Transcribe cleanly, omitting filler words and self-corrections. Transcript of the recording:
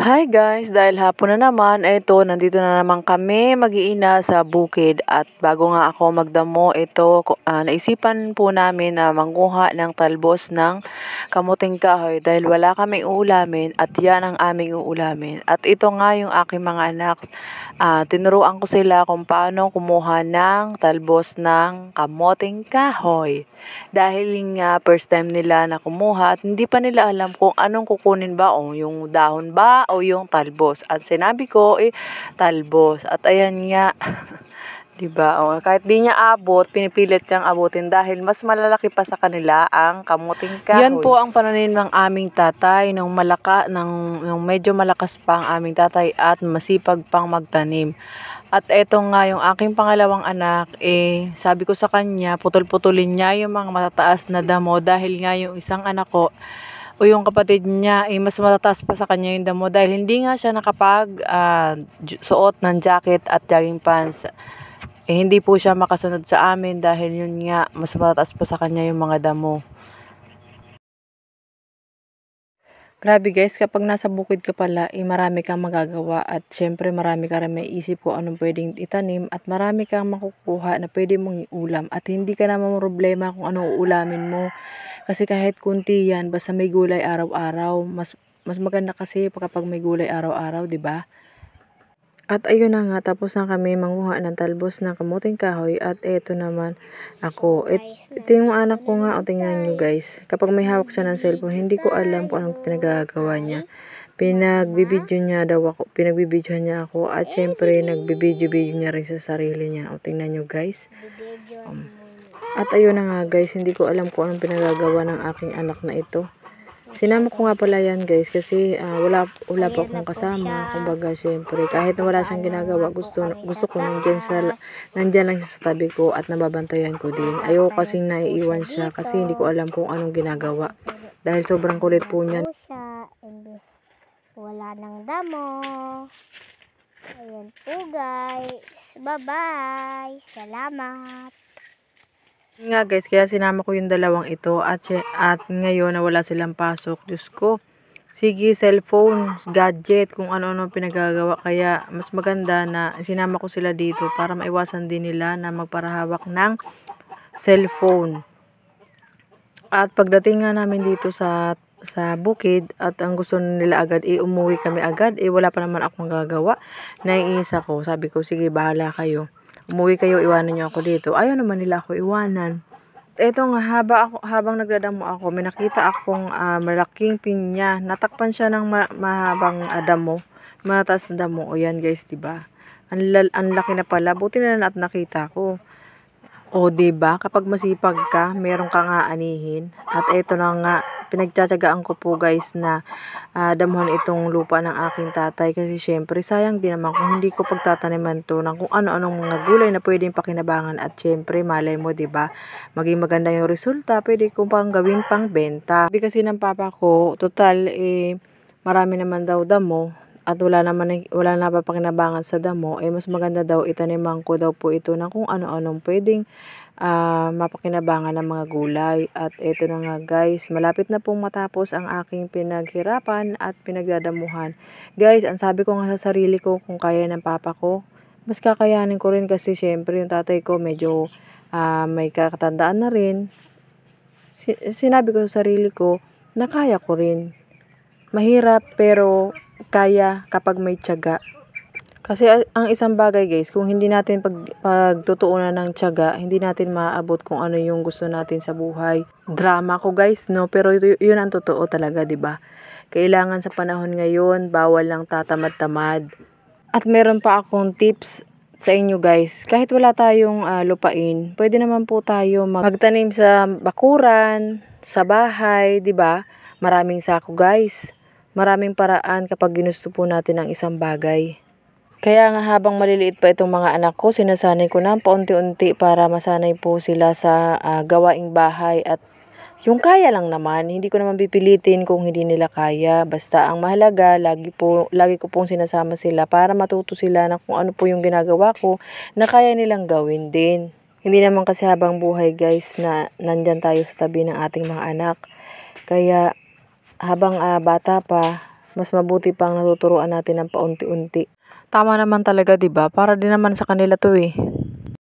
Hi guys, dahil hapon na naman, eto nandito na naman kami mag-iina sa bukid at bago nga ako magdamo, naisipan po namin na mangkuha ng talbos ng kamuting kahoy dahil wala kaming uulamin at yan ang aming uulamin. At ito nga yung aking mga anak, tinuruan ko sila kung paano kumuha ng talbos ng kamuting kahoy. Dahil nga first time nila na kumuha at hindi pa nila alam kung anong kukunin ba o yung dahon ba o yung talbos. At sinabi ko talbos. At ayan nga, 'di ba? O kahit di niya abot, pinipilit niyang abutin dahil mas malalaki pa sa kanila ang kamuting kahoy. Yan po ang pananim ng aming tatay nung medyo malakas pa ang aming tatay at masipag pang magtanim. At eto nga yung aking pangalawang anak, sabi ko sa kanya, putol-putulin niya yung mga matataas na damo dahil nga yung isang anak ko o yung kapatid niya, mas matataas pa sa kanya yung damo dahil hindi nga siya suot ng jacket at jogging pants. Hindi po siya makasunod sa amin dahil yun nga, mas matataas pa sa kanya yung mga damo. Grabe guys, kapag nasa bukid ka pala, marami kang magagawa at syempre marami ka rin may isip kung anong pwedeng itanim at marami kang makukuha na pwede mong iulam at hindi ka naman problema kung anong uulamin mo. Kasi kahit kunti yan, basta may gulay araw-araw, mas maganda kasi kapag may gulay araw-araw, 'di ba? At ayun na nga, tapos na kami manguha ng talbos ng kamuting kahoy at eto naman ako. Ito yung anak ko nga, o tingnan nyo guys. Kapag may hawak siya ng cellphone, hindi ko alam kung anong pinagagawa niya. Pinagbibidyohan niya ako at syempre nagbibidyo niya rin sa sarili niya. O tingnan nyo guys. At ayun na nga guys, hindi ko alam kung anong pinagagawa ng aking anak na ito. Sinama ko nga pala yan guys kasi wala pa akong kasama. Kumbaga syempre kahit na wala siyang ginagawa, gusto ko nandyan lang siya sa tabi ko at nababantayan ko din. Ayoko kasing naiiwan siya kasi hindi ko alam kung anong ginagawa. Dahil sobrang kulit po niya. Wala nang damo. Ayan po guys. Bye-bye. Salamat. Nga guys, kaya sinama ko yung dalawang ito at ngayon na wala silang pasok. Diyos ko, sige, cellphone, gadget, kung ano-ano pinagagawa. Kaya mas maganda na sinama ko sila dito para maiwasan din nila na magparahawak ng cellphone. At pagdating nga namin dito sa bukid at ang gusto nila agad umuwi kami agad, wala pa naman akong gagawa. Naiinis ako, sabi ko sige bahala kayo. Umuwi kayo, iwanan niyo ako dito. Ayaw naman nila ako iwanan. Eto nga, habang nagdadamo ako, may nakita akong malaking pinya. Natakpan siya ng mahabang damo. Mataas na damo. O yan guys, diba? Ang laki na pala. Buti na at nakita ko. O diba, kapag masipag ka, meron kang aanihin. At eto na nga, pinagtsatsagaan ko po guys na damuhan itong lupa ng aking tatay kasi syempre sayang din naman kung hindi ko pagtataniman to ng kung ano-anong mga gulay na pwedeng pakinabangan at syempre malay mo 'di ba maging maganda yung resulta, pwede ko pang gawin pang benta. Sabi kasi ng papa ko, total marami naman daw damo at wala na pa pakinabangan sa damo, mas maganda daw itaniman ko daw po ito ng kung ano-anong pwedeng mapakinabangan ng mga gulay. At eto na nga guys, malapit na pong matapos ang aking pinaghirapan at pinagdadamuhan. Guys, ang sabi ko nga sa sarili ko, kung kaya ng papa ko, mas kakayanin ko rin kasi syempre yung tatay ko medyo may kakatandaan na rin. Sinabi ko sa sarili ko na kaya ko rin. Mahirap pero kaya kapag may tiyaga. Kasi ang isang bagay guys, kung hindi natin pagtutuunan ng tiyaga, hindi natin maaabot kung ano yung gusto natin sa buhay. Drama ko guys, no? Pero yun ang totoo talaga, 'di ba? Kailangan sa panahon ngayon, bawal lang tatamad-tamad. At meron pa akong tips sa inyo guys. Kahit wala tayong lupain, pwede naman po tayo magtanim sa bakuran, sa bahay, 'di ba? Maraming sako guys. Maraming paraan kapag ginusto po natin ang isang bagay. Kaya nga habang maliliit pa itong mga anak ko, sinasanay ko na paunti-unti para masanay po sila sa gawaing bahay. At yung kaya lang naman, hindi ko naman pipilitin kung hindi nila kaya. Basta ang mahalaga, lagi ko pong sinasama sila para matuto sila na kung ano po yung ginagawa ko na kaya nilang gawin din. Hindi naman kasi habang buhay guys na nandyan tayo sa tabi ng ating mga anak. Kaya habang bata pa, Mas mabuti pang natuturuan natin ng paunti-unti. Tama naman talaga, 'di ba? Para din naman sa kanila 'to eh.